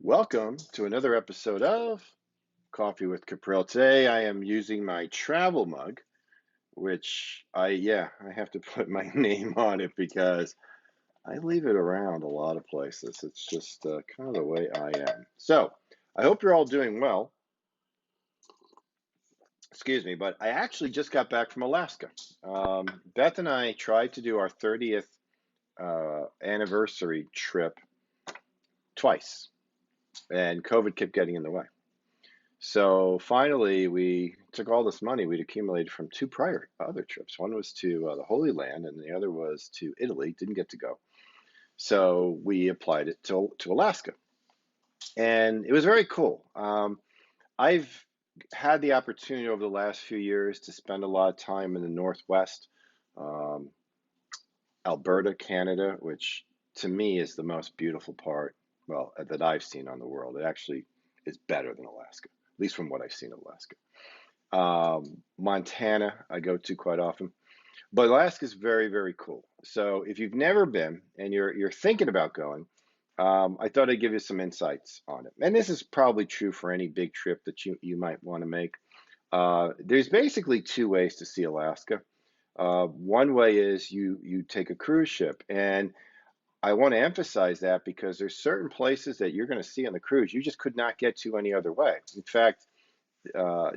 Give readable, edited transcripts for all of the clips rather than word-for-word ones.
Welcome to another episode of Coffee with Caprell. Today I am using my travel mug, which I have to put my name on it because I leave it around a lot of places. It's just kind of the way I am. So I hope you're all doing well. Excuse me, but I actually just got back from Alaska. Beth and I tried to do our 30th anniversary trip twice, and COVID kept getting in the way. So finally, we took all this money we'd accumulated from two prior other trips. One was to the Holy Land, and the other was to Italy. Didn't get to go, so we applied it to Alaska, and it was very cool. I've had the opportunity over the last few years to spend a lot of time in the Northwest, um, Alberta, Canada, which to me is the most beautiful part, well, that I've seen on the world. It actually is better than Alaska, at least from what I've seen of Alaska. Montana, I go to quite often, but Alaska is very, very cool. So if you've never been and you're thinking about going, I thought I'd give you some insights on it. And this is probably true for any big trip that you might want to make. There's basically two ways to see Alaska. One way is you take a cruise ship, and I want to emphasize that because there's certain places that you're going to see on the cruise you just could not get to any other way. In fact,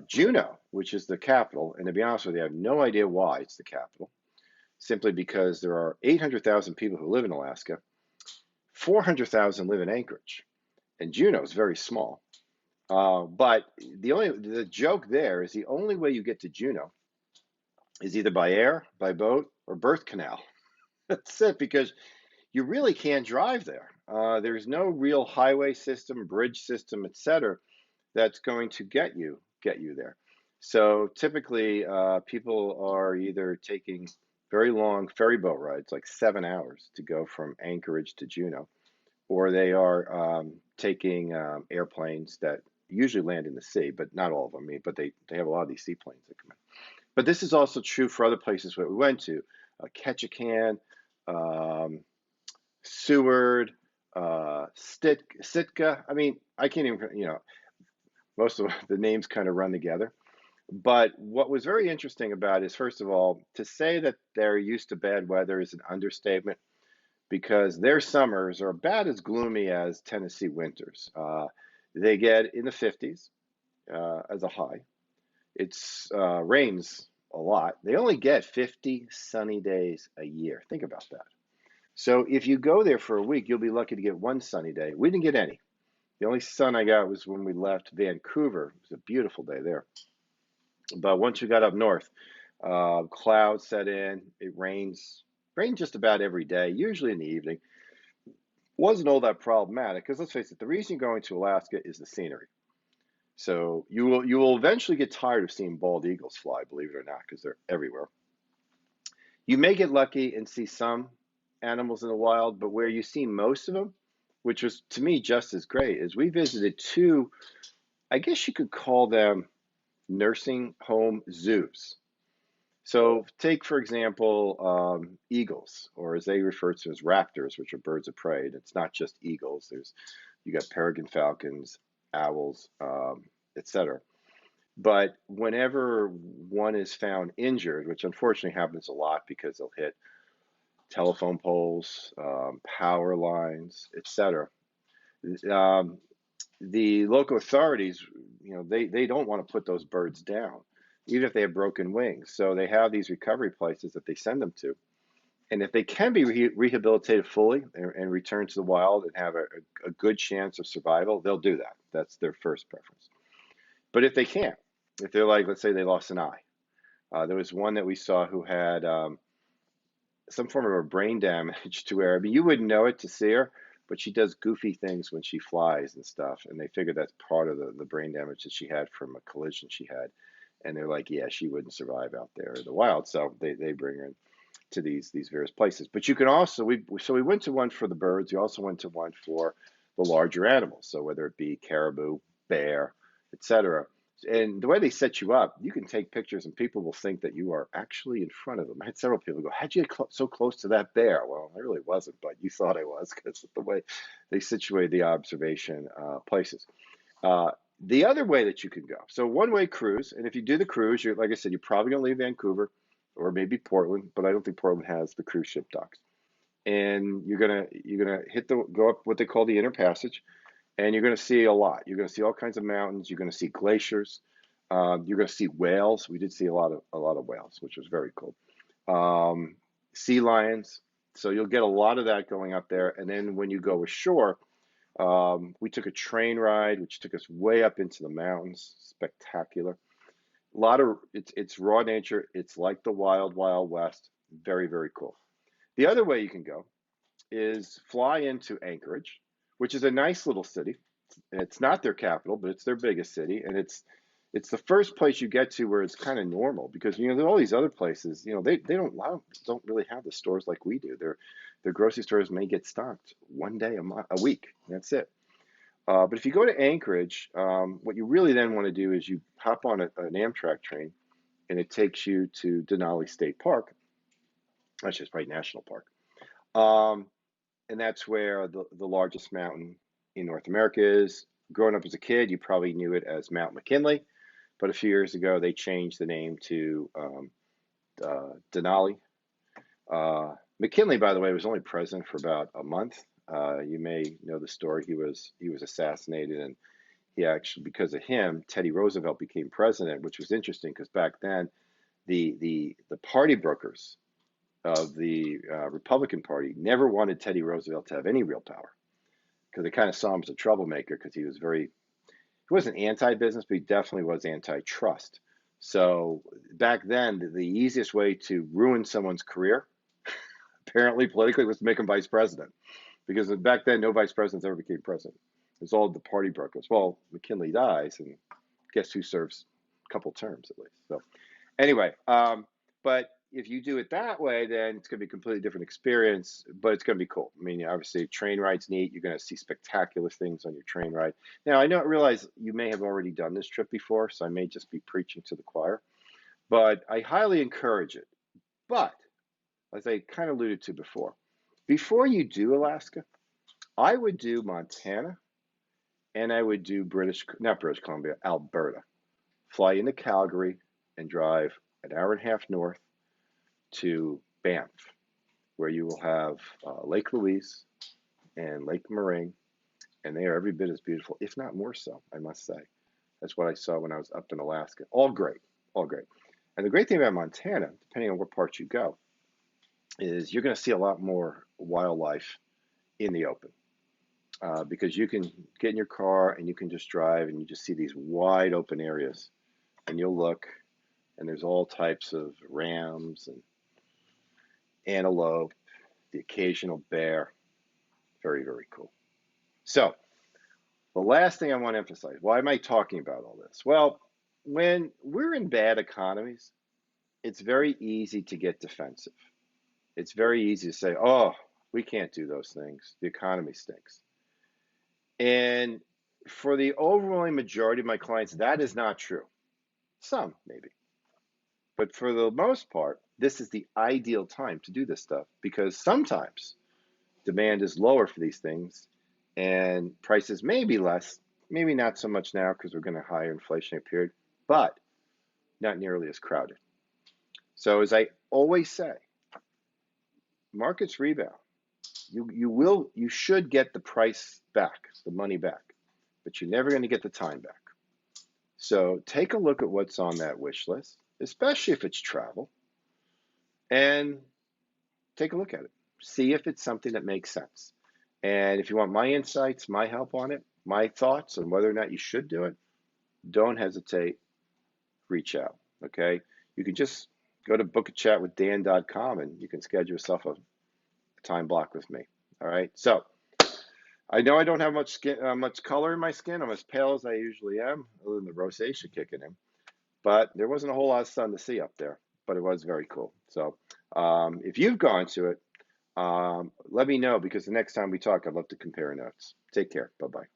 Juneau, which is the capital, and to be honest with you, I have no idea why it's the capital, simply because there are 800,000 people who live in Alaska, 400,000 live in Anchorage, and Juneau is very small. But the joke there is the only way you get to Juneau is either by air, by boat, or birth canal. That's it, because you really can't drive there. There's no real highway system, bridge system, etc., that's going to get you there. So typically, people are either taking very long ferry boat rides, like 7 hours to go from Anchorage to Juneau, or they are taking airplanes that usually land in the sea, but not all of them. But they have a lot of these seaplanes that come in. But this is also true for other places that we went to, Ketchikan, um, Seward, Sitka. I mean, I can't even, most of the names kind of run together. But what was very interesting about it is, first of all, to say that they're used to bad weather is an understatement because their summers are about as gloomy as Tennessee winters. They get in the 50s as a high. It's rains a lot. They only get 50 sunny days a year. Think about that. So if you go there for a week, you'll be lucky to get one sunny day. We didn't get any. The only sun I got was when we left Vancouver. It was a beautiful day there. But once we got up north, clouds set in. It rained just about every day, usually in the evening. Wasn't all that problematic because let's face it, the reason you're going to Alaska is the scenery. So you will eventually get tired of seeing bald eagles fly, believe it or not, because they're everywhere. You may get lucky and see some animals in the wild, but where you see most of them, which was to me just as great, is we visited two, I guess you could call them nursing home zoos. So take, for example, eagles, or as they refer to as raptors, which are birds of prey. And it's not just eagles. You got peregrine falcons, owls, etc. But whenever one is found injured, which unfortunately happens a lot because they'll hit telephone poles, power lines, etc., um, the local authorities, they don't want to put those birds down, even if they have broken wings. So they have these recovery places that they send them to. And if they can be rehabilitated fully and return to the wild and have a good chance of survival, they'll do that. That's their first preference. But if they can't, if they're like, let's say they lost an eye, there was one that we saw who had some form of a brain damage to where, I mean, you wouldn't know it to see her, but she does goofy things when she flies and stuff. And they figure that's part of the brain damage that she had from a collision she had. And they're like, yeah, she wouldn't survive out there in the wild. So they bring her in to these various places. But you can also, we went to one for the birds. We also went to one for the larger animals. So whether it be caribou, bear, etc. And the way they set you up, you can take pictures and people will think that you are actually in front of them. I had several people go, how'd you get so close to that bear? Well, I really wasn't, but you thought I was because of the way they situate the observation places. Uh, the other way that you can go, so one-way cruise, and if you do the cruise, you're, like I said, you're probably going to leave Vancouver or maybe Portland, but I don't think Portland has the cruise ship docks. And you're gonna go up what they call the inner passage, and you're going to see a lot. You're going to see all kinds of mountains. You're going to see glaciers. You're going to see whales. We did see a lot of whales, which was very cool. Um, Sea lions. So you'll get a lot of that going up there. And then when you go ashore, we took a train ride, which took us way up into the mountains. Spectacular. A lot of it's raw nature. It's like the wild, wild west. Very, very cool. The other way you can go is fly into Anchorage, which is a nice little city. It's not their capital, but it's their biggest city, and it's the first place you get to where it's kind of normal because there are all these other places. They don't really have the stores like we do. Their grocery stores may get stocked one day a week. That's it. But if you go to Anchorage, what you really then want to do is you hop on an Amtrak train, and it takes you to Denali State Park. That's just probably National Park. Um, and that's where the largest mountain in North America is. Growing up as a kid, you probably knew it as Mount McKinley, but a few years ago they changed the name to Denali. McKinley, by the way, was only president for about a month. You may know the story. He was assassinated, and he actually, because of him, Teddy Roosevelt became president, which was interesting because back then the party brokers of the Republican Party never wanted Teddy Roosevelt to have any real power because they kind of saw him as a troublemaker because he wasn't anti-business, but he definitely was antitrust. So back then, the easiest way to ruin someone's career, apparently politically, was to make him vice president. Because back then, no vice presidents ever became president. It was all the party brokers. Well, McKinley dies, and guess who serves a couple terms at least. So anyway, but if you do it that way, then it's going to be a completely different experience, but it's going to be cool. I mean, obviously, train ride's neat. You're going to see spectacular things on your train ride. Now, I don't realize you may have already done this trip before, so I may just be preaching to the choir, but I highly encourage it. But as I kind of alluded to before you do Alaska, I would do Montana and I would do not British Columbia, Alberta. Fly into Calgary and drive an hour and a half north to Banff, where you will have Lake Louise and Lake Moraine, and they are every bit as beautiful, if not more so, I must say. That's what I saw when I was up in Alaska. All great, all great. And the great thing about Montana, depending on what part you go, is you're going to see a lot more wildlife in the open because you can get in your car and you can just drive and you just see these wide open areas, and you'll look, and there's all types of rams and antelope, the occasional bear. Very, very cool. So the last thing I want to emphasize, why am I talking about all this? Well, when we're in bad economies, it's very easy to get defensive. It's very easy to say, oh, we can't do those things. The economy stinks. And for the overwhelming majority of my clients, that is not true. Some, maybe. But for the most part, this is the ideal time to do this stuff because sometimes demand is lower for these things and prices may be less, maybe not so much now because we're going to higher inflationary period, but not nearly as crowded. So as I always say, markets rebound. You should get the price back, the money back, but you're never going to get the time back. So take a look at what's on that wish list, especially if it's travel, and take a look at it. See if it's something that makes sense. And if you want my insights, my help on it, my thoughts on whether or not you should do it, don't hesitate, reach out. Okay? You can just go to bookachatwithdan.com and you can schedule yourself a time block with me. All right. So I know I don't have much color in my skin. I'm as pale as I usually am, other than the rosacea kicking in. But there wasn't a whole lot of sun to see up there, but it was very cool. So if you've gone to it, let me know because the next time we talk, I'd love to compare notes. Take care. Bye-bye.